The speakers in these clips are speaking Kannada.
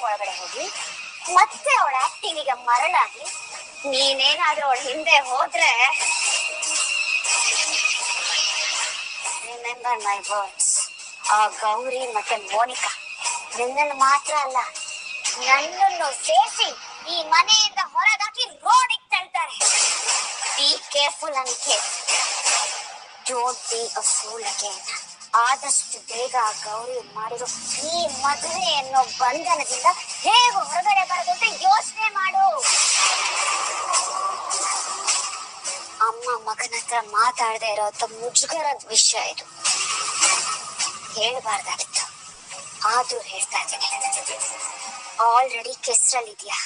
ಒಳಗಡೆ ಹೋಗಿ ಮತ್ತೆ ಅವಳ ಆಕ್ಟಿಂಗಿಗೆ ಮರಳಾಗಿ ನೀನೇನಾದ್ರೂ ಅವಳ ಹಿಂದೆ ಹೋದ್ರೆ ರಿಮೆಂಬರ್ ಮೈ ವರ್ಡ್ಸ್. ಆ ಗೌರಿ ಮತ್ತೆ ಮೋನಿಕಾ ನಿನ್ನನ್ನು ಮಾತ್ರ ಅಲ್ಲ ನನ್ನನ್ನು ಸೇರಿಸಿ ಈ ಮನೆಯಿಂದ ಹೊರಗಾಕಿ ರೋಡಿಗೆ ತಳ್ತಾರೆ. ಬಿ ಕೇರ್ಫುಲ್ ಅನಿಕೆ. Don't be a fool again. ಆದಷ್ಟು ಬೇಗ ಆ ಗೌರಿ ಮಾಡಿರೋ ಈ ಮದುವೆ ಅನ್ನೋ ಬಂಧನದಿಂದ ಹೇಗೆ ಹೊರಗಡೆ ಬರೋದು ಅಂತ ಯೋಚನೆ ಮಾಡು. ಅಮ್ಮ ಮಗನ ಹತ್ರ ಮಾತಾಡದೆ ಇರೋಂಥ ಮುಜುಗರದ ವಿಷಯ ಇದು. ಹೇಳ್ಬಾರ್ದಾಗಿತ್ತು, ಆದ್ರೂ ಹೇಳ್ತಾ ಇದ್ದೀನಿ. ಆಲ್ರೆಡಿ ಕೆಸರಲ್ಲಿದ್ಯಾ,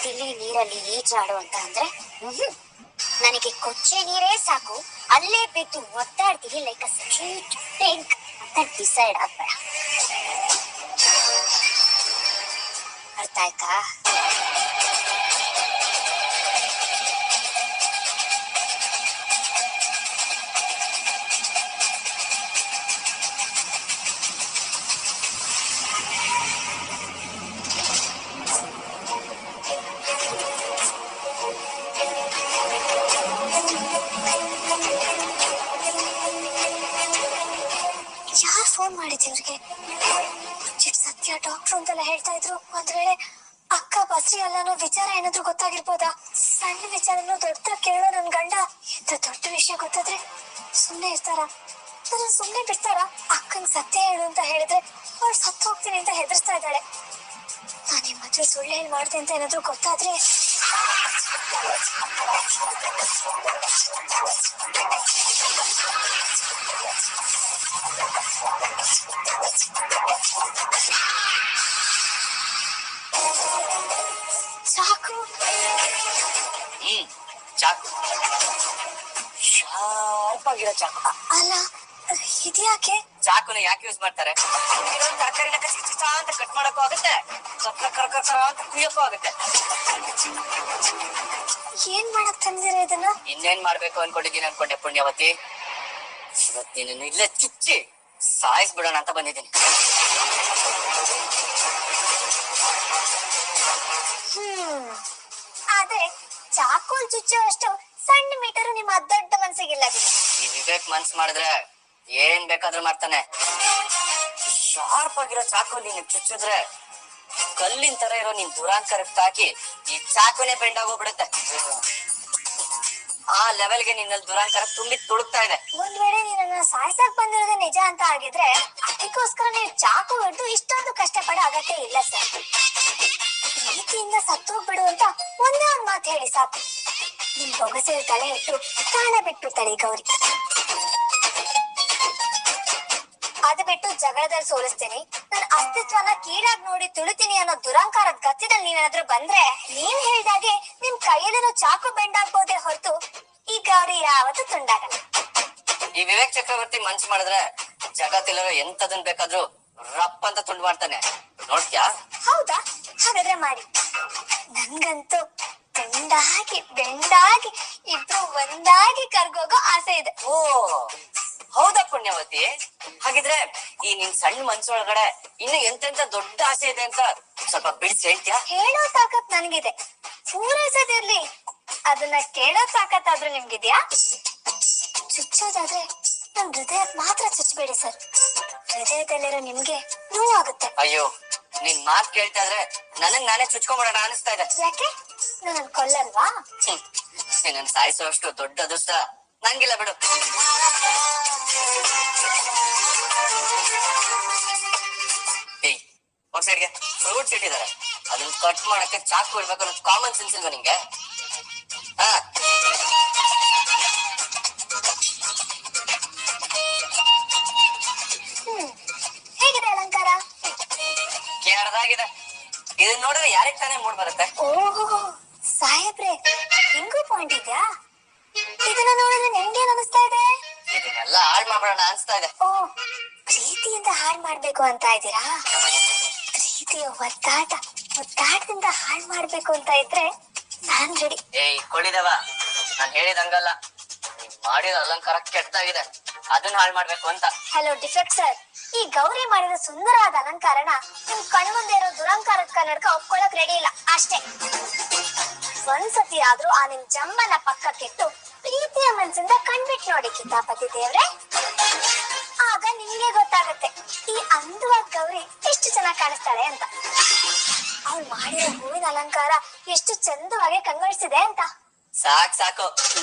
ತಿಳಿ ನೀರಲ್ಲಿ ಈಜಾಡು ಅಂತ ಅಂದ್ರೆ ನನಗೆ ಕೊಚ್ಚೆ ನೀರೇ ಸಾಕು, ಅಲ್ಲೇ ಬಿದ್ದು ಒತ್ತಾಡ್ತೀವಿ ಲೈಕ್ ಅ ಸ್ಟ್ರೀಟ್ ಪಿಂಕ್ ಅಂತ ಡಿಸೈಡ್ ಆಗ್ಬೇಡ. ಅರ್ಥ ಆಯ್ತಾ? ಫೋನ್ ಮಾಡಿದ್ದೆ ಅವ್ರಿಗೆ. ಸತ್ಯ ಡಾಕ್ಟ್ರು ಅಂತೆಲ್ಲ ಹೇಳ್ತಾ ಇದ್ರು. ಒಂದ್ ವೇಳೆ ಅಕ್ಕ ಬಸ್ರಿ ಅಲ್ಲ ಅನ್ನೋ ವಿಚಾರ ಏನಾದ್ರು ಗೊತ್ತಾಗಿರ್ಬೋದಾ? ಸಣ್ಣ ವಿಚಾರನು ದೊಡ್ಡ ಕೇಳೋ ನನ್ ಗಂಡ ಇಂತ ದೊಡ್ಡ ವಿಷಯ ಗೊತ್ತಾದ್ರೆ ಸುಮ್ನೆ ಇರ್ತಾರ? ಸುಮ್ನೆ ಬಿಡ್ತಾರ? ಅಕ್ಕಂಗ್ ಸತ್ಯ ಹೇಳು ಅಂತ ಹೇಳಿದ್ರೆ ಅವ್ರು ಸತ್ತು ಹೋಗ್ತೀನಿ ಅಂತ ಹೆದರ್ಸ್ತಾ ಇದ್ದಾಳೆ. ನಾನು ನಿಮ್ಮ ಹತ್ರ ಸುಳ್ಳು ಹೇಳಿ ಮಾಡ್ತೀನಿ ಅಂತ ಏನಾದ್ರು ಗೊತ್ತಾದ್ರೆ ಚಾಕು ಚಾಕು ಶಾರ್ಪ್ ಆಗಿರೋ ಚಾಕು ಅಲ್ಲ, ಇದ್ಯಾಕೆ? ಚಾಕುನ ಯಾಕೆ ಯೂಸ್ ಮಾಡ್ತಾರೆ? ತರಕಾರಿನ ಅಂತ ಕಟ್ ಮಾಡಕ್ಕೂ ಆಗುತ್ತೆ, ಕರ ಅಂತ ಕುಯ್ಯಕ್ಕೂ ಆಗುತ್ತೆ. ಏನ್ ಮಾಡಕ್ ತಂದಿರ ಇದನ್ನ? ಇನ್ನೇನ್ ಮಾಡ್ಬೇಕು ಅನ್ಕೊಂಡಿದ್ದೀನಿ ಅನ್ಕೊಂಡೆ ಪುಣ್ಯವತಿ. ಇವತ್ತಿನ ಇಲ್ಲೇ ಚುಚ್ಚಿ ಸಾಯಿಸ್ಬಿಡೋಣ ಅಂತ ಬಂದಿದ್ದೀನಿ. ಆದ್ರೆ ಚಾಕೋಲ್ ಚುಚ್ಚುವಷ್ಟು ಸಣ್ಣ ಮೀಟರು ನಿಮ್ಮ ದೊಡ್ಡ ಮನ್ಸಿಗಿಲ್ಲ. ಈ ವಿವೇಕ್ ಮನ್ಸ್ ಮಾಡಿದ್ರೆ ಏನ್ ಬೇಕಾದ್ರೂ ಮಾಡ್ತಾನೆ. ಶಾರ್ಪ್ ಆಗಿರೋ ಚಾಕು ನೀನು ಚುಚ್ಚಿದ್ರೆ ಕಲ್ಲಿನ ತರ ಇರೋ ನಿನ್ ದುರಾಂಕರಕ್ಕೆ ತಾಕಿ ಈ ಚಾಕುನೇ ಬೆಂಡ್ ಆಗೋಗ್ಬಿಡುತ್ತೆ. ಆ ಲೆವೆಲ್ಗೆ ನಿನ್ನಲ್ಲಿ ದುರಾಂಕರ ತುಂಬಿ ತುಳುಕ್ತಾ ಇದೆ. ಒಂದ್ ವೇಳೆ ನೀನನ್ನ ಸಾಯ್ಸಕ್ ಬಂದಿರೋದೇ ನಿಜ ಅಂತ ಆಗಿದ್ರೆ ಅದಕ್ಕೋಸ್ಕರ ನೀವು ಚಾಕು ಹಿಡಿದು ಇಷ್ಟೊಂದು ಕಷ್ಟಪಡೋ ಅಗತ್ಯ ಇಲ್ಲ ಸರ್. ಪ್ರೀತಿಯಿಂದ ಸತ್ತೋಗ್ಬಿಡು ಅಂತ ಒಂದೇ ಒಂದ್ ಮಾತು ಹೇಳಿ ಸಾಕು. ನಿಮ್ ಬೊಗಸೆ ತಲೆ ಇಟ್ಟು ಪ್ರಾಣ ಬಿಟ್ಬಿಡ್ತಾಳೆ ಈ ಗೌರಿ. ಅದು ಬಿಟ್ಟು ಜಗಳದಲ್ಲಿ ಸೋಲಿಸ್ತೀನಿ, ನನ್ನ ಅಸ್ತಿತ್ವನ ಕೀಳಾಗಿ ನೋಡಿ ತುಳಿತೀನಿ ಅನ್ನೋ ದುರಂಕಾರದ ಗತ್ತಿದಲ್ಲಿ ನೀವೇನಾದ್ರೂ ಬಂದ್ರೆ ನೀನ್ ಹೇಳ್ದಾಗೆ ನಿಮ್ ಕೈಯಲ್ಲಿರೋ ಚಾಕು ಬೆಂಡಾಗ್ಬೋದೇ ಹೊರತು ಈ ಗೌರಿ ಯಾವತ್ತೂ ತುಂಡಾಗಲ್ಲ. ಈ ವಿವೇಕ್ ಚಕ್ರವರ್ತಿ ಮನ್ಸು ಮಾಡಿದ್ರೆ ಜಗತ್ತಿಲ್ಲರೋ ಎಂತದನ್ ಬೇಕಾದ್ರೂ ರಪ್ ಅಂತ ತುಂಡು ಮಾಡ್ತಾನೆ. ನೋಡ್ತ್ಯಾ? ಹೌದಾ? ಹಾಗಾದ್ರೆ ಮಾಡಿ. ನನ್ಗಂತೂ ಬೆಂಡಾಗಿ ಬೆಂಡಾಗಿ ಇಬ್ರು ಒಂದಾಗಿ ಕರ್ಗೋಗೋ ಆಸೆ ಇದೆ. ಓ ಹೌದಾ ಪುಣ್ಯವತಿ? ಹಾಗಿದ್ರೆ ಈ ನಿನ್ ಸಣ್ಣ ಮನ್ಸೊಳಗಡೆ ಇನ್ನು ಎಂತೆಂತ ದೊಡ್ಡ ಆಸೆ ಇದೆ ಅಂತ ಸ್ವಲ್ಪ ಬಿಡಿಸಿ ಹೇಳ್ತೀಯಾ? ಹೇಳೋ ತಾಕತ್ ನನ್ಗಿದೆ, ಪೂರೈಸೋದಿರ್ಲಿ. ಅದನ್ನ ಕೇಳೋ ತಾಕತ್ತಾದ್ರೂ ನಿಮ್ಗಿದ್ಯಾ? ಚುಚ್ಚೋದಾದ್ರೆ ನಮ್ ಹೃದಯಕ್ ಮಾತ್ರ ಚುಚ್ಚಬೇಡಿ ಸರ್. ಹೃದಯದಲ್ಲಿರೋ ನಿಮ್ಗೆ ನೋವಾಗುತ್ತೆ. ಅಯ್ಯೋ, ನಿನ್ ಮಾತ್ ಕೇಳ್ತಾ ಇದ್ರೆ ನನಗ್ ನಾನೇ ಚುಚ್ಕೊಂಡ್ಬಿಡೋಣ ಅನಿಸ್ತಾ ಇದೆ. ಯಾಕೆ? ನಾನು ಕೊಲ್ಲಲ್ವಾ? ನನ್ ಸಾಯಿಸೋಷ್ಟು ದೊಡ್ಡ ಅದೃಷ್ಟ ನಂಗಿಲ್ಲ ಬಿಡು. ಒಂದ್ ಸೈಡ್ಗೆ ಫ್ರೂಟ್ಸ್ ಇಟ್ಟಿದ್ದಾರೆ, ಅದನ್ನ ಕಟ್ ಮಾಡಕ್ಕೆ ಚಾಕು ಇಡ್ಬೇಕು ಅನ್ನೋದು ಕಾಮನ್ ಸೆನ್ಸ್ ಇಲ್ವಾ ನಿಂಗೆ? ಹಾ, ಹೇಗಿದೆ ಅಲಂಕಾರ? ಕೇಳದಾಗಿದೆ. ಇದನ್ನ ನೋಡಿದ್ರೆ ಯಾರಿಗ್ ತಾನೇ ಮೂಡ್ ಬರುತ್ತೆ? ಓಹೋ ಸಾಹೇಬ್ರೆ, ಹಿಂಗೂ ಪಾಯಿಂಟ್ ಇದ್ಯಾ? ಇದನ್ನ ನೋಡಿದ್ರೆ ನಿಮ್ಗೇನ್ ಅನಿಸ್ತಾ ಇದೆ? ಇದನ್ನೆಲ್ಲ ಹಾಳ್ ಮಾಡ್ಬಿಡೋಣ ಅನ್ಸ್ತಾ ಇದೆ. ಓ, ಪ್ರೀತಿಯಿಂದ ಹಾಳ್ ಮಾಡ್ಬೇಕು ಅಂತ ಇದ್ದೀರಾ? ಪ್ರೀತಿಯ ಒತ್ತಾಟದಿಂದ ಹಾಳ್ ಮಾಡ್ಬೇಕು ಅಂತ ಇದ್ರೆ ನಾನ್ ರೆಡಿ. ಇಟ್ಕೊಂಡಿದವ, ನಾನ್ ಹೇಳಿದಂಗಲ್ಲ. ನೀನ್ ಮಾಡಿದ ಅಲಂಕಾರ ಕೆಟ್ಟದಾಗಿದೆ, ಅದನ್ನ ಹಾಳ್ ಮಾಡ್ಬೇಕು ಅಂತ. ಹಲೋ ಡಿಫೆಕ್ಟ್ ಸರ್, ಈ ಗೌರಿ ಮಾಡಿದ ಸುಂದರವಾದ ಅಲಂಕಾರನ ನಿಮ್ ಕಣ್ಮುಂದೆ ಇರೋ ದುರಂಕಾರ ಕನ್ನಡಕ ಒಪ್ಕೊಳಕ್ ರೆಡಿ ಇಲ್ಲ ಅಷ್ಟೇ. ಒಂದ್ಸತಿ ಆದ್ರೂ ಆ ನಿಮ್ ಜಮ್ಮನ ಪಕ್ಕಕ್ಕಿಟ್ಟು ಪ್ರೀತಿಯ ಮನ್ಸಿಂದ ಕಣ್ಬಿಟ್ ನೋಡಿ ಕಿತಾಪತಿ ದೇವ್ರೆ, ಆಗ ನಿಮ್ಗೆ ಗೊತ್ತಾಗತ್ತೆ ಈ ಅಂದವಾದ ಗೌರಿ ಎಷ್ಟು ಚೆನ್ನಾಗಿ ಕಾಣಿಸ್ತಾಳೆ ಅಂತ. ಅವ್ಳು ಮಾಡಿರೋ ಹೂವಿನ ಅಲಂಕಾರ ಎಷ್ಟು ಚಂದವಾಗಿ ಕಂಗೊಳಿಸಿದೆ ಅಂತ. ಸಾಕು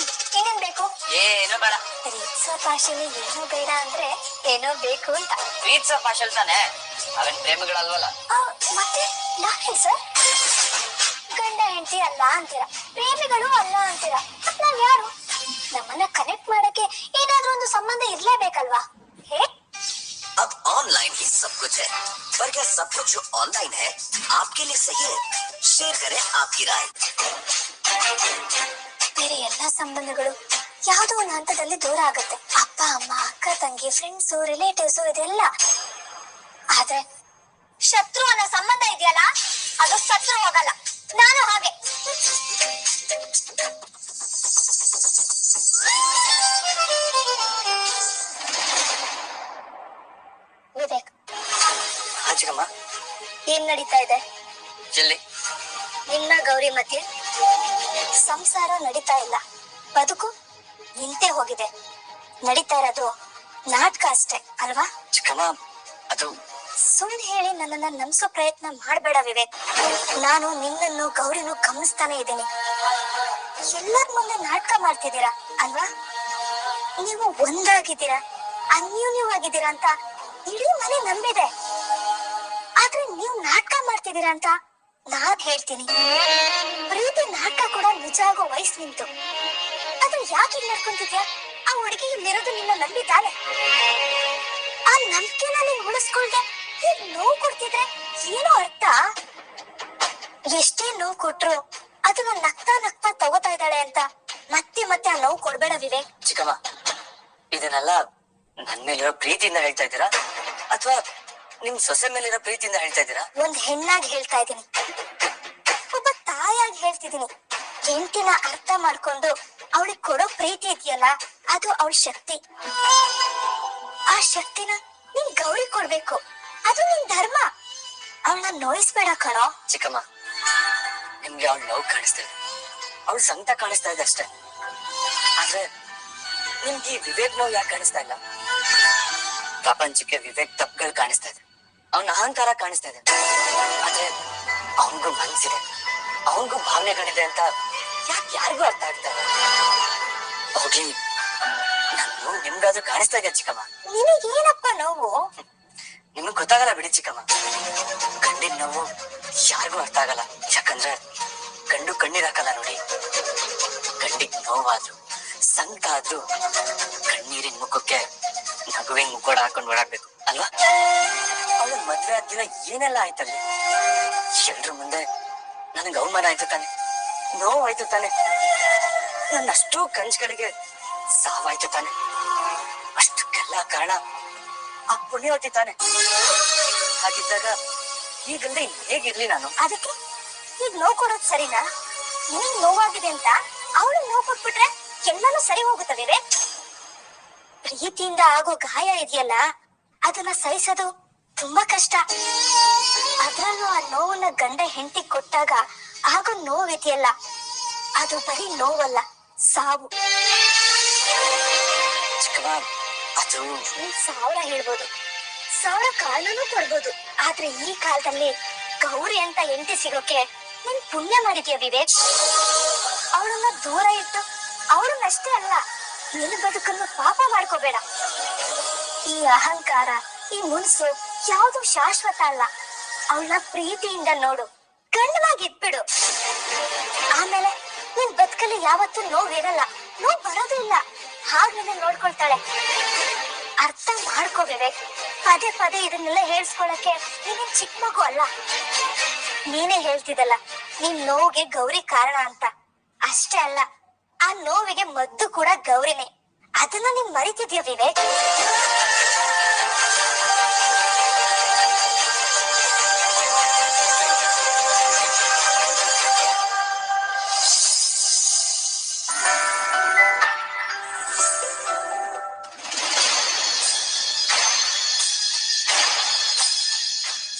ಇನ್ನೇನ್ ಬೇಕು? ಏನು ಬೇಡ. ಪ್ರೀತ್ಸೋ ಭಾಷೆಲಿ ಏನೋ ಬೇಡ ಅಂದ್ರೆ ಏನೋ ಬೇಕು ಅಂತ. ಪ್ರೀತ್ಸೋ ಭಾಷೆ ತಾನೆ, ಅವೇನ್ ಪ್ರೇಮಿಗಳಲ್ವಲ್ಲ. ಮತ್ತೆ ನಾನೇನ್ ಸರ್? ಗಂಡ ಹೆಂಡತಿ ಅಲ್ಲ ಅಂತೀರಾ, ಪ್ರೇಮಿಗಳು ಅಲ್ಲ ಅಂತೀರಾ, ನಾವ್ ಯಾರು? ನಮ್ಮನ್ನ ಕನೆಕ್ಟ್ ಮಾಡಕ್ಕೆ ಏನಾದ್ರೂ ಒಂದು ಸಂಬಂಧ ಇರ್ಲೇಬೇಕಲ್ವಾ? ಹೇ अब ऑनलाइन ही सब कुछ है, पर क्या सब कुछ जो ऑनलाइन है आपके लिए सही है? शेयर करें आपकी राय. ಬೇರೆ ಎಲ್ಲಾ ಸಂಬಂಧಗಳು ಯಾವುದೋ ಒಂದು ಹಂತದಲ್ಲಿ ದೂರ ಆಗುತ್ತೆ. ಅಪ್ಪ ಅಮ್ಮ, ಅಕ್ಕ ತಂಗಿ, ಫ್ರೆಂಡ್ಸು, ರಿಲೇಟಿವ್ಸ್ ಇದೆಲ್ಲ. ಆದ್ರೆ ಶತ್ರು ಅನ್ನೋ ಸಂಬಂಧ ಇದೆಯಲ್ಲ, ಅದು ಶತ್ರು ಹೋಗಲ್ಲ. ನಾನು ಹಾಗೆ. ವಿವೇಕ್, ಚಿಕ್ಕಮ್ಮ, ಏನ್ ನಡೀತಾ ಇದೆ? ಎಲ್ಲಿ? ನಿನ್ನ ಗೌರಿ ಮಧ್ಯೆ ಸಂಸಾರ ನಡೀತಾ ಇಲ್ಲ, ಬದುಕು ನಿಂತೇ ಹೋಗಿದೆ. ನಡೀತಾ ಇರೋದು ನಾಟಕ ಅಷ್ಟೇ ಅಲ್ವಾ? ಚಿಕ್ಕಮ್ಮ, ಅದು ಸುಳ್ಳು ಹೇಳಿ ನನ್ನನ್ನ ನಂಬಿಸೋ ಪ್ರಯತ್ನ ಮಾಡ್ಬೇಡ ವಿವೇಕ್. ನಾನು ನಿನ್ನನ್ನು ಗೌರಿನೂ ಗಮನಿಸ್ತಾನೆ ಇದ್ದೀನಿ. ಎಲ್ಲರ ಮುಂದೆ ನಾಟಕ ಮಾಡ್ತಿದ್ದೀರಾ ಅಲ್ವಾ? ನೀವು ಒಂದಾಗಿದ್ದೀರಾ, ಅನ್ಯೂನ್ಯವಾಗಿದ್ದೀರಾ ಅಂತ ಇಡೀ ಮನೆ ನಂಬಿದೆ. ಆದ್ರೆ ನೀವು ನಾಟಕ ಮಾಡ್ತಿದ್ದೀರಾ ಅಂತ ನಾನ್ ಹೇಳ್ತೀನಿ. ಪ್ರೀತಿ ನಾಟಕ ಕೂಡ ನಿಜ ಆಗೋ ವಯಸ್ಸು ನಿಂತು. ಅದು ಯಾಕೆ ಇಲ್ಲಿ ನಡ್ಕೊಂತಿದ್ಯಾ? ಆ ಹುಡುಗಿ ಇಲ್ಲಿರೋದು ನಿನ್ನ ನಂಬಿದ್ದಾಳೆ. ಆ ನಂಬಿಕೆನ ನೀನ್ ಉಳಿಸ್ಕೊಳ್ದೆ ಹೀಗ್ ನೋವು ಕೊಡ್ತಿದ್ರೆ ಏನೋ ಅರ್ಥ? ಎಷ್ಟೇ ನೋವು ಕೊಟ್ರು ಅದನ್ನ ನಗ್ತಾ ನಗ್ತಾ ತಗೋತಾ ಇದ್ದಾಳೆ ಅಂತ ಮತ್ತೆ ಮತ್ತೆ ಆ ನೋವು ಕೊಡ್ಬೇಡ ವಿವೇಕ್. ಚಿಕ್ಕಮ್ಮ, ಇದನ್ನೆಲ್ಲ ನನ್ ಮೇಲಿರೋ ಪ್ರೀತಿಯಿಂದ ಹೇಳ್ತಾ ಇದ್ದೀರಾ ಅಥವಾ ನಿಮ್ ಸೊಸೆ ಮೇಲಿರೋ ಪ್ರೀತಿಯಿಂದ ಹೇಳ್ತಾ ಇದ್ದೀರಾ? ಒಂದ್ ಹೆಣ್ಣಾಗಿ ಹೇಳ್ತಾ ಇದ್ದೀನಿ, ಒಬ್ಬ ತಾಯಾಗಿ ಹೇಳ್ತಿದ್ದೀನಿ. ಹೆಂಡತಿನ ಅರ್ಥ ಮಾಡ್ಕೊಂಡು ಅವಳಿಗೆ ಕೊಡೋ ಪ್ರೀತಿ ಇದೆಯಲ್ಲ, ಅದು ಅವಳ ಶಕ್ತಿ. ಆ ಶಕ್ತಿನ ನೀನ್ ಗೌರಿ ಕೊಡ್ಬೇಕು, ಅದು ನಿನ್ ಧರ್ಮ. ಅವಳನ್ನ ನೋಯಿಸ್ಬೇಡ ಕಣೋ. ಚಿಕ್ಕಮ್ಮ, ನಿಮ್ಗೆ ಅವಳು ನೋವು ಕಾಣಿಸ್ತಾ ಇದೆ, ಅವಳು ಸಂಕಟ ಕಾಣಿಸ್ತಾ ಇದೆ ಅಷ್ಟೇ. ಆದ್ರೆ ನಿಮ್ಗೆ ಈ ವಿವೇಕ್ ನೋವು ಯಾಕೆ ಕಾಣಿಸ್ತಾ ಇಲ್ಲ? ಪ್ರಪಂಚಕ್ಕೆ ವಿವೇಕ್ ತಪ್ಪುಗಳು ಕಾಣಿಸ್ತಾ ಇದೆ, ಅವನ ಅಹಂಕಾರ ಕಾಣಿಸ್ತಾ ಇದೆ. ಆದ್ರೆ ಅವನಿಗೂ ಮನ್ಸಿದೆ, ಅವನಿಗೂ ಭಾವನೆಗಳಿದೆ ಅಂತ ಯಾಕೆ ಯಾರಿಗೂ ಅರ್ಥ ಆಗ್ತಾ ಇಲ್ಲ? ಹೋಗ್ಲಿ, ನನ್ ನೋವು ನಿಮ್ಗಾದ್ರೂ ಕಾಣಿಸ್ತಾ ಇದೆಯಾ ಚಿಕ್ಕಮ್ಮ? ನಿನಗೇನಪ್ಪ ನೋವು? ನಿಮಗ್ ಗೊತ್ತಾಗಲ್ಲ ಬಿಡಿ ಚಿಕ್ಕಮ್ಮ. ಗಂಡಿನ ನೋವು ಯಾರಿಗೂ ಅರ್ಥ ಆಗಲ್ಲ, ಯಾಕಂದ್ರೆ ಗಂಡು ಕಣ್ಣೀರ್ ಹಾಕಲ್ಲ ನೋಡಿ. ಗಂಡಿಗ್ ನೋವಾದ್ರು ಸಂಕಟ ಆದ್ರೂ ಕಣ್ಣೀರಿನ ಮುಖಕ್ಕೆ ನಗುವಿನ ಮುಕ್ಕೋಡ ಹಾಕೊಂಡ್ ಓಡಾಡ್ಬೇಕು ಅಲ್ವಾ? ಅವಳ ಮದ್ವೆ ಆದ ದಿನ ಏನೆಲ್ಲ ಆಯ್ತಲ್ಲಿ? ಎಲ್ರ ಮುಂದೆ ನನಗೆ ಅವಮಾನ ಆಯ್ತು ತಾನೆ, ನೋವಾಯ್ತು ತಾನೆ, ನನ್ನಷ್ಟು ಕನ್ಸುಗಳಿಗೆ ಸಾವಾಯ್ತು ತಾನೆ. ಅಷ್ಟಕ್ಕೆಲ್ಲ ಕಾರಣ ಆ ಪುಣ್ಯವತಿ ತಾನೆ. ಹಾಗಿದ್ದಾಗ ಈಗಲ್ಲದೆ ಹೇಗಿರ್ಲಿ ನಾನು? ಅದಕ್ಕೆ ಈಗ ನೋವು ಕೊಡೋದು ಸರಿನಾ? ನಿನಗ್ ನೋವಾಗಿದೆ ಅಂತ ಅವಳು ನೋವು ಕೊಟ್ಬಿಟ್ರೆ ಎಲ್ಲಾನು ಸರಿ ಹೋಗುತ್ತೆ ವಿವೇಕ್. ಪ್ರೀತಿಯಿಂದ ಆಗೋ ಗಾಯ ಇದೆಯಲ್ಲ, ಅದನ್ನ ಸಹಿಸೋದು ತುಂಬಾ ಕಷ್ಟ. ಅದ್ರಲ್ಲೂ ಆ ನೋವನ್ನ ಗಂಡ ಹೆಂಡತಿ ಕೊಟ್ಟಾಗ ಆಗೋ ನೋವಿದೆಯಲ್ಲ, ಅದು ಬರೀ ನೋವಲ್ಲ, ಸಾವು. ಚಿಕ್ಕಮ್ಮ, ಅದು ನೀನ್ 1000 ಹೇಳ್ಬೋದು, 1000 ಕಾರಣನೂ ಕೊಡ್ಬೋದು. ಆದ್ರೆ ಈ ಕಾಲದಲ್ಲಿ ಗೌರಿ ಅಂತ ಹೆಂಡತಿ ಸಿಗೋಕೆ ನೀನ್ ಪುಣ್ಯ ಮಾಡಿದ್ಯಾ ವಿವೇಕ್. ಅವಳನ್ನ ದೂರ ಇಟ್ಟು ಅವಳನ್ನಷ್ಟೇ ಅಲ್ಲ, ನಿನ್ನ ಬದುಕನ್ನು ಪಾಪ ಮಾಡ್ಕೋಬೇಡ. ಈ ಅಹಂಕಾರ, ಈ ಮುನ್ಸು ಯಾವುದು ಶಾಶ್ವತ ಅಲ್ಲ. ಅವಳನ್ನ ಪ್ರೀತಿಯಿಂದ ನೋಡು, ಗಂಡವಾಗಿ ಇಟ್ಬಿಡು. ಆಮೇಲೆ ನಿನ್ ಬದುಕಲ್ಲಿ ಯಾವತ್ತೂ ನೋವಿರಲ್ಲ, ನೋವು ಬರೋದು ಇಲ್ಲ. ಹಾಗೆ ನಿನ್ನ ನೋಡ್ಕೊಳ್ತಾಳೆ. ಅರ್ಥ ಮಾಡ್ಕೋ ವಿವೇಕ್. ಪದೇ ಪದೇ ಇದನ್ನೆಲ್ಲ ಹೇಳ್ಸ್ಕೊಳಕ್ಕೆ ನೀನೇನ್ ಚಿಕ್ಕ ಮಗು ಅಲ್ಲ. ನೀನೇ ಹೇಳ್ತಿದ್ದಲ್ಲ ನಿನ್ ನೋವಿಗೆ ಗೌರಿ ಕಾರಣ ಅಂತ. ಅಷ್ಟೇ ಅಲ್ಲ, ಆ ನೋವಿಗೆ ಮದ್ದು ಕೂಡ ಗೌರಿನೇ. ಅದನ್ನ ನೀನ್ ಮರಿತಿದ್ಯ ವಿವೇಕ್.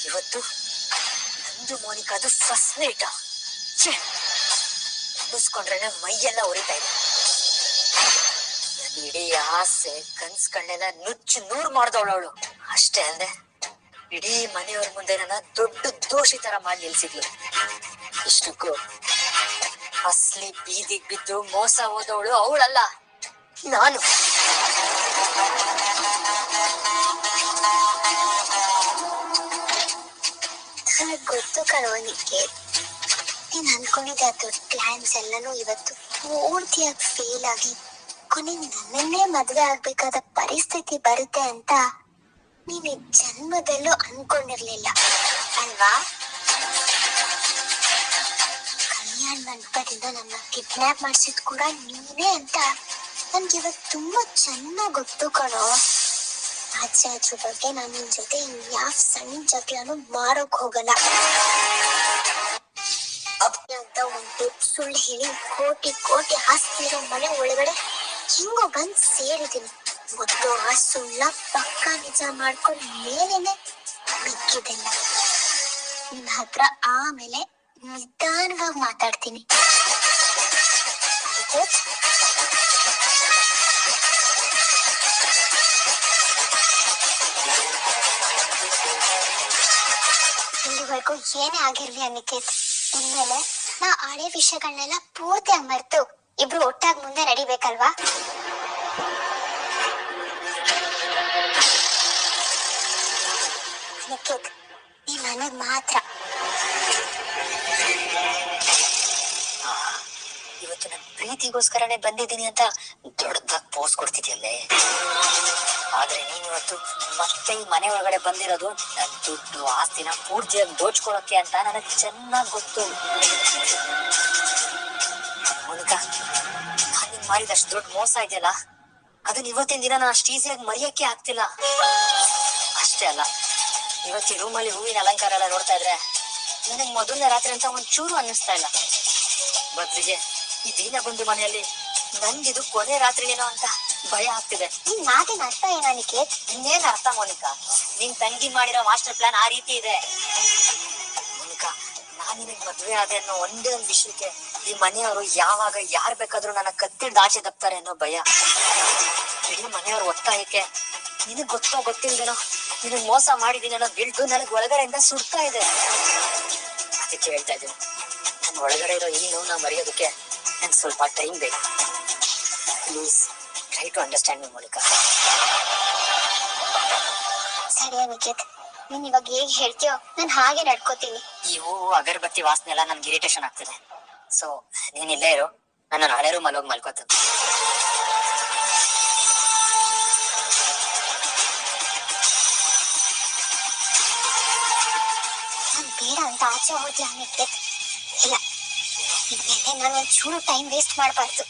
ಇವತ್ತು ನನ್ನ ನಂದು ಮೋನಿಕಾದು ಫಸ್ಟ್ ನೈಟ್. ನೆನೆಸ್ಕೊಂಡ್ರೆ ಮೈಯೆಲ್ಲ ಉರಿತಾ ಇದೆ. ನನ್ನ ಇಡೀ ಆಸೆ ಕನ್ಸ್ಗಳನ್ನೆಲ್ಲ ನುಚ್ಚು ನೂರು ಮಾಡ್ದವಳು. ಅಷ್ಟೇ ಅಲ್ಲದೆ ಇಡೀ ಮನೆಯವ್ರ ಮುಂದೆ ನನ್ನ ದೊಡ್ಡ ದೋಷಿ ತರ ಮಾಡಿ ನಿಲ್ಸಿದ್ಲು. ಇಷ್ಟಕ್ಕೂ ಅಸ್ಲಿ ಬೀದಿಗೆ ಬಿದ್ದು ಮೋಸ ಹೋದವಳು ಅವಳಲ್ಲ, ನಾನು. ನನಗ್ ಗೊತ್ತು ಕಣವನಿಕೆ, ನೀನ್ ಅನ್ಕೊಂಡಿದ್ದೆ ಆ ದೊಡ್ಡ ಪ್ಲಾನ್ಸ್ ಎಲ್ಲಾನು ಇವತ್ತು ಪೂರ್ತಿಯಾಗಿ ಫೇಲ್ ಆಗಿ ಕೊನೆಗೆ ನನ್ನನ್ನೇ ಮದ್ವೆ ಆಗ್ಬೇಕಾದ ಪರಿಸ್ಥಿತಿ ಬರುತ್ತೆ ಅಂತ ನೀನ್ ಈ ಜನ್ಮದಲ್ಲೂ ಅನ್ಕೊಂಡಿರ್ಲಿಲ್ಲ ಅಲ್ವಾ? ಕಲ್ಯಾಣ ಮಂಟಪದಿಂದ ನನ್ನ ಕಿಡ್ನಾಪ್ ಮಾಡ್ಸಿದ್ ಕೂಡ ನೀನೇ ಅಂತ ನನ್ಗೆ ಇವತ್ತು ತುಂಬಾ ಚೆನ್ನಾಗ್ ಗೊತ್ತು ಕಣೋ. ಆಚೆ ಅದ್ರ ಬಗ್ಗೆ ನಾನು ನಿನ್ ಜೊತೆ ಯಾವ ಸಣ್ಣ ಜಗಳನು ಮಾರೋಕ್ ಹೋಗಲ್ಲ ಅಂತ ಒಂದು ಸುಳ್ಳು ಹೇಳಿ ಕೋಟಿ ಕೋಟಿ ಆಸ್ತಿ ಇರೋ ಮನೆ ಒಳಗಡೆ ಹಿಂಗೋ ಬಂದ್ ಸೇರಿದೀನಿ. ಗೊತ್ತು ಆ ಸುಳ್ಳ ಪಕ್ಕ ನಿಜ ಮಾಡ್ಕೊಂಡ್ ಮೇಲೇನೆ ಮಿಕ್ಕಿದೆಲ್ಲ ನಿನ್ ಹತ್ರ ಆಮೇಲೆ ನಿಧಾನವಾಗಿ ಮಾತಾಡ್ತೀನಿ. ಇಲ್ಲಿವರೆಗೂ ಏನೇ ಆಗಿರ್ಲಿ ಅನಿಕೇತ್, ಇನ್ಮೇಲೆ ನಾ ಹಳೆ ವಿಷಯಗಳನ್ನೆಲ್ಲ ಪೂರ್ತಿಯಾಗಿ ಮರೆತು ಇಬ್ರು ಒಟ್ಟಾಗಿ ಮುಂದೆ ನಡಿಬೇಕಲ್ವಾ? ಅನಿಕೇತ್, ನೀ ನನಗ್ ಮಾತ್ರ. ಇವತ್ತು ನನ್ನ ಪ್ರೀತಿಗೋಸ್ಕರನೇ ಬಂದಿದ್ದೀನಿ ಅಂತ ದೊಡ್ಡದಾಗಿ ಪೋಸ್ ಕೊಡ್ತಿದ್ಯಲ್ಲೇ. ಆದ್ರೆ ನೀನ್ ಇವತ್ತು ಮತ್ತೆ ಈ ಮನೆ ಒಳಗಡೆ ಬಂದಿರೋದು ನನ್ ದುಡ್ಡು ಆಸ್ತಿನ ಪೂರ್ತಿಯಾಗಿ ದೋಚ್ಕೊಳಕ್ಕೆ ಅಂತ ನನಗ್ ಚೆನ್ನಾಗ್ ಗೊತ್ತು. ಮೋನಿಕಾ, ನಾನ್ ನಿನ್ ಮಾಡಿದಷ್ಟು ದೊಡ್ಡ ಮೋಸ ಇದೆಯಲ್ಲ, ಅದನ್ನ ಇವತ್ತಿನ ದಿನ ನಾನು ಅಷ್ಟು ಈಸಿಯಾಗಿ ಮರೆಯಕ್ಕೆ ಆಗ್ತಿಲ್ಲ. ಅಷ್ಟೇ ಅಲ್ಲ, ಇವತ್ತಿ ರೂಮಲ್ಲಿ ಹೂವಿನ ಅಲಂಕಾರ ಎಲ್ಲ ನೋಡ್ತಾ ಇದ್ರೆ ನನಗ್ ಮೊದಲನೇ ರಾತ್ರಿ ಅಂತ ಒಂಚೂರು ಅನ್ನಿಸ್ತಾ ಇಲ್ಲ. ಬದ್ಲಿಗೆ ಈ ದೀನ ಬಂದು ಮನೆಯಲ್ಲಿ ನಂದಿದು ಕೊನೆ ರಾತ್ರಿನೇನೋ ಅಂತ ಭಯ ಆಗ್ತಿದೆ. ನಿನ್ ಮಾತಿನ ಅರ್ಥ ಏನಕ್ಕೆ? ಇನ್ನೇನ್ ಅರ್ಥ ಮೋನಿಕಾ, ನಿನ್ ತಂಗಿ ಮಾಡಿರೋ ಮಾಸ್ಟರ್ ಪ್ಲಾನ್ ಆ ರೀತಿ ಇದೆ. ಮೋನಿಕಾ, ನಾನ್ ನಿನಗ್ ಮದ್ವೆ ಆದೆ ಅನ್ನೋ ಒಂದೇ ಒಂದ್ ವಿಷಯಕ್ಕೆ ಈ ಮನೆಯವರು ಯಾವಾಗ ಯಾರ್ ಬೇಕಾದ್ರೂ ನನ್ನ ಕತ್ತಿಡ್ದು ಆಚೆ ದಪ್ತಾರೆ ಅನ್ನೋ ಭಯ. ಇಡೀ ಮನೆಯವ್ರ ಒತ್ತಾಯಕ್ಕೆ ನಿನಗ್ ಗೊತ್ತೋ ಗೊತ್ತಿಲ್ದೇನೋ ನಿನಗ್ ಮೋಸ ಮಾಡಿದೀನಿ ಅನ್ನೋ ಗಿಲ್ಟು ನನಗ್ ಒಳಗಡೆಯಿಂದ ಸುಡ್ತಾ ಇದೆ. ಅದಕ್ಕೆ ಹೇಳ್ತಾ ಇದ್ದೀನಿ, ನನ್ ಒಳಗಡೆ ಇರೋ ಈ ನೋವು ನಾ ಮರೆಯೋದಕ್ಕೆ ನನ್ಗೆ ಸ್ವಲ್ಪ ಟೈಮ್ ಬೇಕು. ಪ್ಲೀಸ್ ಟ್ರೈ ಟು ಅಂಡರ್ಸ್ಟ್ಯಾಂಡ್ ಮಿ ಮೋನಿಕಾ. ಸರಿ ಅನಿಕೇತ್, ನೀನ್ ಇವಾಗ ಹೇಗ್ ಹೇಳ್ತೀಯೋ ನಾನು ಹಾಗೆ ನಡ್ಕೋತೀನಿ. ಈ ಹೂವು ಅಗರಬತ್ತಿ ವಾಸನೆ ಎಲ್ಲ ನನ್ಗೆ ಇರಿಟೇಷನ್ ಆಗ್ತಿದೆ. ಸೊ ನೀನ್ ಇಲ್ಲೇ ಇರು, ನನ್ನ ಹಳೆ ರೂಮಲ್ಲಿ ಹೋಗಿ ಮಲ್ಕೋತೀನಿ. ನಾನ್ ಬೇಡ ಅಂತ ಆಚೆ ಹೋದ್ಯಾ ಅನಿಕೇತ್? ಇಲ್ಲ, ಇನ್ಮೇಲೆ ನಾನು ಒಂಚೂರು ಟೈಮ್ ವೇಸ್ಟ್ ಮಾಡಬಾರ್ದು.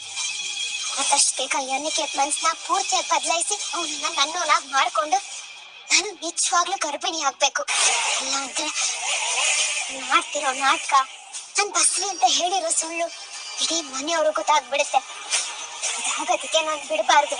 ಮತ್ತಷ್ಟು ಬೇಗ ಅನಿಕೇತ್ ಮನ್ಸನ್ನ ಪೂರ್ತಿಯಾಗಿ ಬದಲಾಯಿಸಿ ಅವನನ್ನ ನನ್ನೋನಾಗ್ ಮಾಡ್ಕೊಂಡು ನಾನು ನಿಜವಾಗ್ಲೂ ಗರ್ಭಿಣಿ ಆಗ್ಬೇಕು. ಇಲ್ಲ ಅಂದ್ರೆ ಮಾಡ್ತಿರೋ ನಾಟಕ, ನನ್ ಬಸ್ಲಿ ಅಂತ ಹೇಳಿರೋ ಸುಳ್ಳು ಇಡೀ ಮನೆಯವರು ಗೊತ್ತಾಗ್ಬಿಡುತ್ತೆ. ಅದಾಗೋದಕ್ಕೆ ನಾನು ಬಿಡಬಾರ್ದು.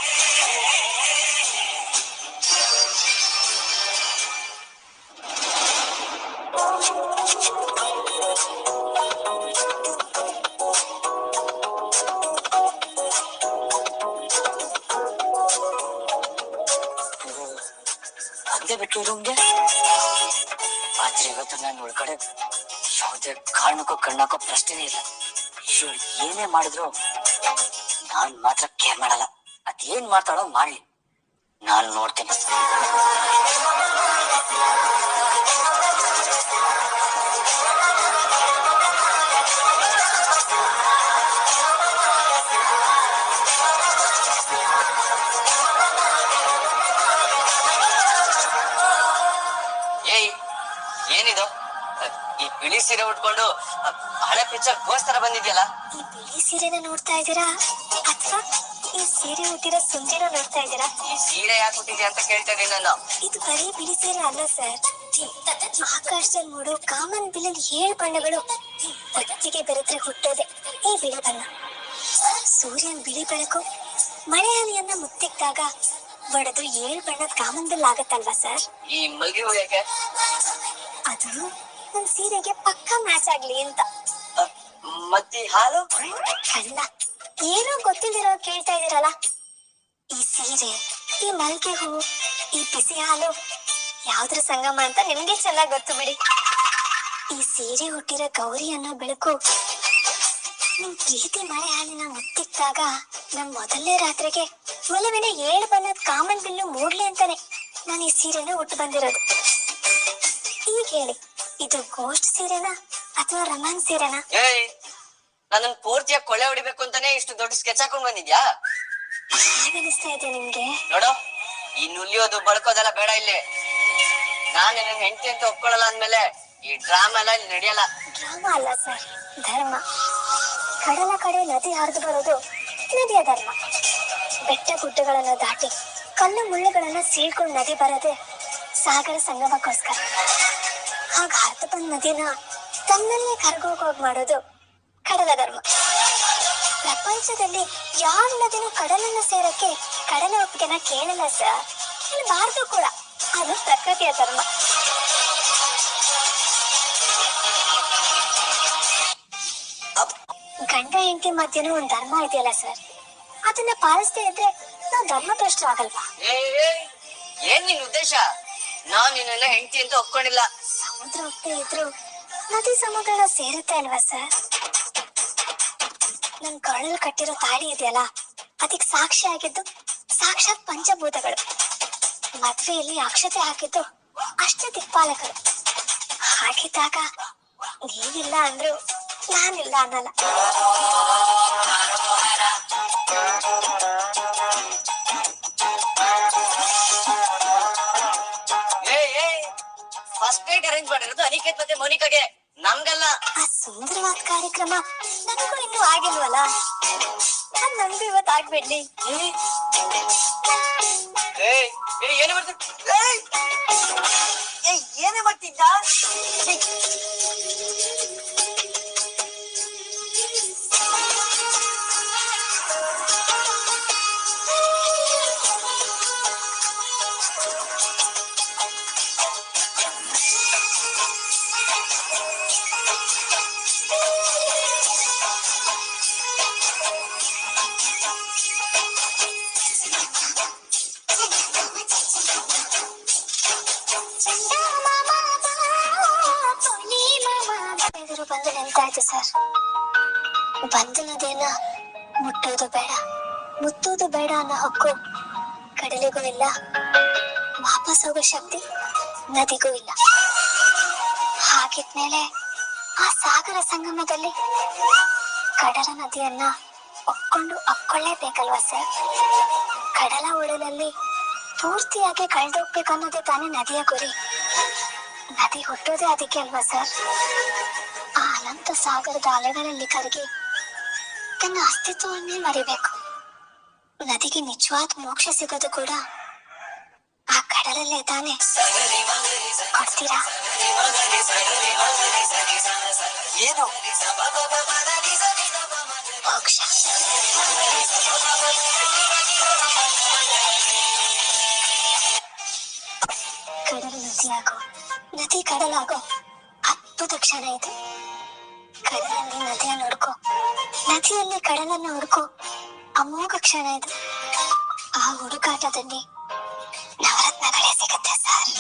ಅಂದೇ ಬಿಟ್ಟು ರೂಮ್ಗೆ ಆದ್ರೆ ಇವತ್ತು ನಾನು ಒಳಗಡೆ ಯಾವುದೇ ಕಾರಣಕ್ಕೂ ಕಣ್ಣಾಕೋ ಪ್ರಶ್ನೆನೇ ಇಲ್ಲ. ಇವಳು ಏನೇ ಮಾಡಿದ್ರು ನಾನ್ ಮಾತ್ರ ಕೇರ್ ಮಾಡಲ್ಲ. ಅದೇನ್ ಮಾಡ್ತಾಳೋ ಮಾಡ್ಲಿ, ನಾನು ನೋಡ್ತೇನೆ. ಏಯ್, ಏನಿದು ಈ ಬಿಳಿ ಸೀರೆ ಉಟ್ಕೊಂಡು ಹಳೆ ಪಿಕ್ಚರ್ ಗೋಸ್ ತರ ಬಂದಿದ್ಯಲ್ಲ? ಈ ಬಿಳಿ ಸೀರೆನ ನೋಡ್ತಾ ಇದ್ದೀರಾ ಅಥವಾ ಈ ಸೀರೆ ಉಟ್ಟಿರೋ ಸುಂದಿನ ನೋಡ್ತಾ ಇದ್ದೀರಾ? ಈ ಸೀರೆ ಯಾಕೆ ಉಟ್ಟಿದ್ಯಾ ಅಂತ ಕೇಳ್ತಾ ಇದೀನಿ ನಾನು. ಇದು ಬರೀ ಬಿಳಿ ಸೀರೆ ಅಲ್ಲ ಸರ್. ಆಕಾಶದಲ್ಲಿ ಮೂಡೋ ಕಾಮನ್ ಬಿಲ್ಲಲ್ಲಿ 7 ಬಣ್ಣಗಳು ಒಟ್ಟಿಗೆ ಬೆರೆತ್ರೆ ಹುಟ್ಟೋದೆ ಈ ಬಿಳಿ ಬಣ್ಣ. ಸೂರ್ಯನ ಬಿಳಿ ಬೆಳಕು ಮಳೆ ಹನಿಯನ್ನ ಮುತ್ತಿಕ್ದಾಗ ಒಡೆದು 7 ಬಣ್ಣದ ಕಾಮನ್ ಬಿಲ್ ಆಗತ್ತಲ್ವಾ ಸರ್? ಈ ಮಲ್ಗೆ ಹೂ ಯಾಕೆ? ಅದು ನನ್ ಸೀರೆಗೆ ಪಕ್ಕ ಮ್ಯಾಚ್ ಆಗ್ಲಿ ಅಂತ. ಮತ್ತೆ ಹಾಲು ಅಲ್ಲ, ಏನೋ ಗೊತ್ತಿಲ್ದಿರೋ ಕೇಳ್ತಾ ಇದೀರಲ್ಲ. ಈ ಸೀರೆ, ಈ ಮಲ್ಗೆ ಹೂವು, ಈ ಬಿಸಿ ಹಾಲು ಯಾವ್ದ್ರ ಸಂಗಮ ಅಂತ ನಿಮ್ಗೆ ಚೆನ್ನಾಗ್ ಗೊತ್ತು ಬಿಡಿ. ಈ ಸೀರೆ ಹುಟ್ಟಿರೋ ಗೌರಿ ಅನ್ನೋ ಬೆಳಕು ನಿಮ್ ಪ್ರೀತಿ ಮಳೆ ಹಾಲಿನ ಮುತ್ತಿಕ್ದಾಗ ನಮ್ ಮೊದಲನೇ ರಾತ್ರಿಗೆ ಒಲವಿನ 7 ಬಣ್ಣದ ಕಾಮನ್ ಬಿಲ್ಲು ಮೂಡ್ಲಿ ಅಂತಾನೆ ನಾನು ಈ ಸೀರೆನ ಉಟ್ಟು ಬಂದಿರೋದು. ಈಗ ಹೇಳಿ, ಇದು ಗೋಸ್ಟ್ ಸೀರೆನಾ ಅಥವಾ ರೊಮ್ಯಾನ್ಸ್ ಸೀರೆನಾ? ನನ್ನ ಪೂರ್ತಿಯಾಗಿ ಕೊಳ್ಳೆ ಹೊಡಿಬೇಕು ಅಂತಾನೆ ಇಷ್ಟು ದೊಡ್ಡ ಸ್ಕೆಚ್ ಹಾಕೊಂಡ್ ಬಂದಿದ್ಯಾ? ಹೇಗನಿಸ್ತಾ ಇದೆ ನಿಮ್ಗೆ? ನೋಡು, ಈ ನುಲಿಯೋದು ಬಳ್ಕೋದೆಲ್ಲ ಬೇಡ ಇಲ್ಲಿ. ನಾನು ನನ್ನ ಹೆಂಡತಿ ಅಂತ ಒಪ್ಕೊಳ್ಳಲ್ಲ ಅಂದ್ಮೇಲೆ ಈ ಡ್ರಾಮಾ ಎಲ್ಲ ಇಲ್ಲಿ ನಡೆಯಲ್ಲ. ಡ್ರಾಮಾ ಅಲ್ಲ ಸರ್, ಧರ್ಮ. ಕಡಲ ಕಡೆ ನದಿ ಹರಿದು ಬರೋದು ನದಿಯ ಧರ್ಮ. ಬೆಟ್ಟ ಗುಡ್ಡಗಳನ್ನು ದಾಟಿ ಕಲ್ಲು ಮುಳ್ಳುಗಳನ್ನ ಸೀಳ್ಕೊಂಡು ನದಿ ಬರದೆ ಸಾಗರ ಸಂಗಮಕ್ಕೋಸ್ಕರ. ಹಾಗ ಹರಿದು ಬಂದ ನದಿನ ತನ್ನಲ್ಲೇ ಕರ್ಗೋಗೋಗ್ ಮಾಡೋದು ಕಡಲ ಧರ್ಮ. ಪ್ರಪಂಚದಲ್ಲಿ ಯಾವ ನದಿನೂ ಕಡಲನ್ನ ಸೇರಕ್ಕೆ ಕಡಲ ಒಪ್ಪಿಗೆನ ಕೇಳಲ್ಲ ಸರ್, ಕೇಳಬಾರ್ದು ಕೂಡ. ಅದು ಪ್ರಕೃತಿಯ ಧರ್ಮ. ಗಂಡ ಹೆಂಡತಿ ಮಧ್ಯನೂ ಒಂದ್ ಧರ್ಮ ಇದೆಯಲ್ಲ ಸರ್, ಅದನ್ನ ಪಾಲಿಸದೇ ಇದ್ರೆ ನಾವು ಧರ್ಮ ಭ್ರಷ್ಟರು ಆಗಲ್ವಾ? ಏನ್ ನಿನ್ ಉದ್ದೇಶ? ನಾನ್ ನಿನ್ನೆಲ್ಲ ಹೆಂಡತಿ ಅಂತ ಒಪ್ಕೊಂಡಿಲ್ಲ. ಸಮುದ್ರ ಒಪ್ಪೆ ಇದ್ರು ನದಿ ಸಮುದ್ರನ ಸೇರುತ್ತೆ ಅಲ್ವಾ ಸರ್? ನನ್ ಕಳಲ್ ಕಟ್ಟಿರೋ ತಾಳಿ ಇದೆಯಲ್ಲ, ಅದಕ್ಕೆ ಸಾಕ್ಷಿ ಆಗಿದ್ದು ಸಾಕ್ಷಾತ್ ಪಂಚಭೂತಗಳು. ಮದ್ವೆಯಲ್ಲಿ ಅಕ್ಷತೆ ಹಾಕಿದ್ದು ಅಷ್ಟ ದಿಕ್ಪಾಲಕರು. ಹಾಗಿದ್ದಾಗ ನೀವಿಲ್ಲ ಅಂದ್ರು ನಾನಿಲ್ಲ ಅನ್ನಲ್ಲ. ಫಸ್ಟ್ ನೈಟ್ ಅರೇಂಜ್ ಮಾಡಿರೋದು ಅನಿಕೇತ್ ಮತ್ತೆ ಮೋನಿಕಾಗೆ, ನಮ್ಗಲ್ಲ. ಆ ಸುಂದರವಾದ ಕಾರ್ಯಕ್ರಮ ನನಗೂ ಇನ್ನೂ ಆಗಿಲ್ವಲ್ಲ, ನನ್ಗೂ ಇವತ್ತು ಆಗ್ಬಿಡ್ಲಿ. ಏನೇ ಮಾಡ್ತಿದ್ದ? ಬಂದು ನಿಂತಾಯ್ತು ಸರ್. ಬಂದು ನದಿಯನ್ನ ಮುಟ್ಟೋದು ಬೇಡ, ಮುತ್ತೋದು ಬೇಡ ಅನ್ನೋ ಹಕ್ಕು ಕಡಲಿಗೂ ಇಲ್ಲ, ವಾಪಸ್ ಹೋಗೋ ಶಕ್ತಿ ನದಿಗೂ ಇಲ್ಲ. ಹಾಗಿದ್ಮೇಲೆ ಆ ಸಾಗರ ಸಂಗಮದಲ್ಲಿ ಕಡಲ ನದಿಯನ್ನ ಒಪ್ಕೊಂಡು ಅಪ್ಕೊಳ್ಳೇಬೇಕಲ್ವಾ ಸರ್? ಕಡಲ ಒಡಲಲ್ಲಿ ಪೂರ್ತಿಯಾಗಿ ಕಳೆದೋಗ್ಬೇಕು ಅನ್ನೋದೇ ತಾನೇ ನದಿಯ ಗುರಿ. ನದಿ ಹುಟ್ಟೋದೇ ಅದಕ್ಕೆ ಅಲ್ವಾ ಸರ್? ಆ ಅನಂತ ಸಾಗರದ ಅಲೆಗಳಲ್ಲಿ ಕರಗಿ ತನ್ನ ಅಸ್ತಿತ್ವವನ್ನೇ ಮರಿಬೇಕು. ನದಿಗೆ ನಿಜವಾದ ಮೋಕ್ಷ ಸಿಗೋದು ಕೂಡ ಆ ಕಡಲಲ್ಲೇ ತಾನೆ. ಕೊಡ್ತೀರಾ? ಏನು ಮೋಕ್ಷ. ಕಡಲು ನದಿಯಾಗೋ, ನದಿ ಕಡಲಾಗೋ ಅದ್ಭುತ ಕ್ಷಣ ಇದು. ಕಡಲಲ್ಲಿ ನದಿಯನ್ನು ಹುಡ್ಕೋ, ನದಿಯಲ್ಲಿ ಕಡಲನ್ನು ಹುಡ್ಕೋ ಅಮೋಘ ಕ್ಷಣ ಇದು. ಆ ಹುಡುಕಾಟದಲ್ಲಿ ನವರತ್ನಗಳೇ ಸಿಗುತ್ತೆ ಸರ್.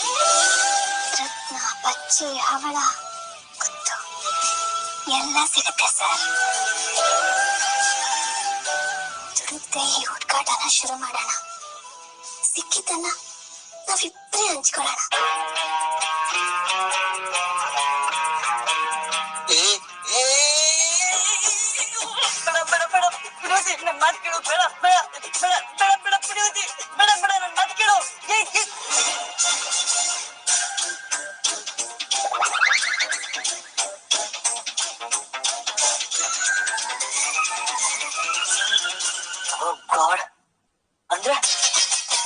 ರತ್ನ, ಪಚ್ಚೆ, ಹವಳ, ಗುತ್ತು ಎಲ್ಲ ಸಿಗುತ್ತೆ ಸರ್. ದುಡುಕ್ದೆ ಈ ಹುಡುಕಾಟನ ಶುರು ಮಾಡೋಣ. ಸಿಕ್ಕಿದ್ದನ್ನ ನಾವಿಬ್ಬರೇ ಹಂಚ್ಕೊಳ್ಳೋಣ. ನನ್ ಮಾತು ಕೇಳು. ಬೇಡ ಬೇಡ ಬೇಡ ಬೇಡ ಬೇಡ ಬಿಡುವುದಿ. ಬೇಡ ಬೇಡ ನನ್ ಮಾತು ಕೇಳು. ಗಾಡ್, ಅಂದ್ರೆ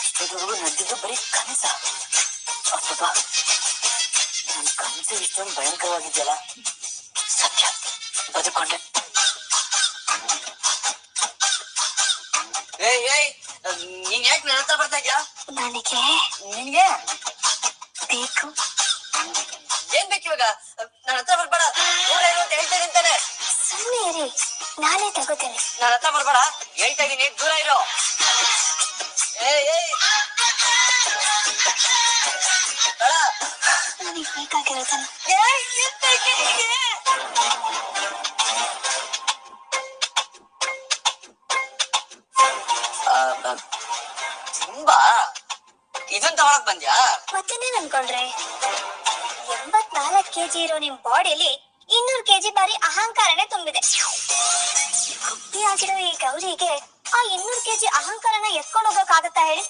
ಇಷ್ಟೊಂದು ನದ್ದಿದ್ದು ಬರೀ ಕನಸ. ಅಪ್ಪ, ನನ್ ಕನಸು ಇಷ್ಟೊಂದು ಭಯಂಕರವಾಗಿದ್ಯಲ್ಲ. ಸತ್ಯ, ಬದುಕೊಂಡೆ. ನೀನ್ ಯಾಕೆ ನನ್ನ ಹತ್ರ ಬರ್ತಾ ಇದ್ಯಾ? ನನಗೆ ನಿನ್ಗೆ ಬೇಕು. ಏನ್ ಬೇಕು ಇವಾಗ ನನ್ನ ಹತ್ರ ಬರ್ಬೇಡ, ದೂರ ಇರು ಅಂತ ಹೇಳ್ತಾ ಇದ್ದಾನೆ. ಸುಮ್ಮನೆ ಇರಿ, ನಾನೇ ತಗೋತೇನೆ. ನನ್ನ ಹತ್ರ ಬರ್ಬೇಡ, ಹೇಳ್ತಾ ಇದೀನಿ, ದೂರ ಇರು. ನನಗೆ ಬೇಕಾಗಿರೋದನ್ನ ತುಂಬಾ ಇದನ್ ತಗೊಳಕ್ ಬಂದ್ಯಾ? ಮತ್ತೇನೇನ್ ಅನ್ಕೊಂಡ್ರೆ? 84 ಕೆಜಿ ಇರೋ ನಿಮ್ ಬಾಡಿಲಿ 200 ಕೆಜಿ ಬಾರಿ ಅಹಂಕಾರನೇ ತುಂಬಿದೆ. ಆಗಿರೋ ಈ ಗೌರಿಗೆ ಆ 200 ಕೆಜಿ ಅಹಂಕಾರನ ಎತ್ಕೊಂಡು ಹೋಗಕ್ಕಾಗತ್ತಾ ಹೇಳಿ?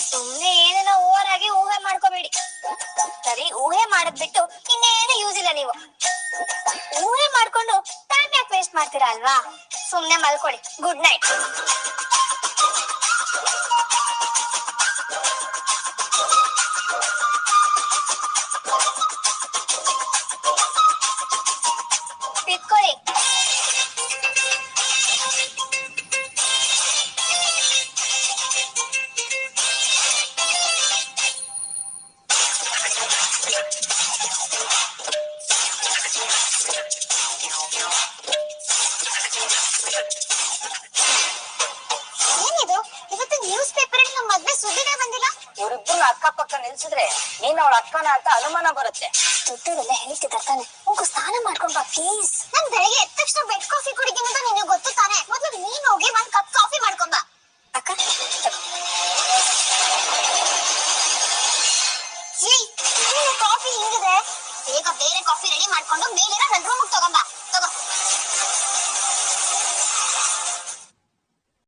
ಸುಮ್ನೆ ಏನೇನೋ ಓವರ್ ಆಗಿ ಊಹೆ ಮಾಡ್ಕೋಬೇಡಿ. ಸರಿ, ಊಹೆ ಮಾಡದ್ ಬಿಟ್ಟು ಇನ್ನೇನು ಯೂಸ್ ಇಲ್ಲ. ನೀವು ಊಹೆ ಮಾಡ್ಕೊಂಡು ಟೈಮ್ ಯಾಕೆ ವೇಸ್ಟ್ ಮಾಡ್ತೀರಾ ಅಲ್ವಾ? ಸುಮ್ನೆ ಮಲ್ಕೊಳ್ಳಿ. Good night. ಇಟ್ಕೊಳ್ಳಿ. ಏನಿದು? ಇವತ್ತು ನ್ಯೂಸ್ ಪೇಪರ್ ಅಲ್ಲಿ ನಮ್ಮ ಮದ್ವೆ ಸುದ್ದಿನೇ ಬಂದಿಲ್ಲ. ಇವ್ರಿಬ್ಬರನ್ನ ಅಕ್ಕಪಕ್ಕ ನಿಲ್ಸಿದ್ರೆ ನೀನ್ ಅವಳ ಅಕ್ಕನ ಅಂತ ಅನುಮಾನ ಬರುತ್ತೆ. ದೊಡ್ಡವರೆಲ್ಲ ಹೇಳ್ತಿದ್ದಾರೆ ತಾನೆ, ಹೋಗು ಸ್ನಾನ ಮಾಡ್ಕೊಂಡ್ ಬಾ ಪ್ಲೀಸ್. ನಾನ್ ಬೆಳಿಗ್ಗೆ ಎದ್ದ ತಕ್ಷಣ ಬೆಡ್ ಕಾಫಿ ಕುಡಿತೀನಿ ಅಂತ ನಿನಗೆ ಗೊತ್ತು ತಾನೆ. ಮೊದಲು ನೀನ್ ಹೋಗಿ 1 ಕಪ್ ಕಾಫಿ ಮಾಡ್ಕೊಂಡ್ ಬಾ. ಅಕ್ಕ ಕಾಫಿ ಹಿಂಗಿದೆ, ಬೇಗ ಬೇರೆ ಕಾಫಿ ರೆಡಿ ಮಾಡ್ಕೊಂಡು ಮೇಲಿರೋ ನನ್ನ ರೂಮ್ ತಗೊಂಡ್ ಬಾ.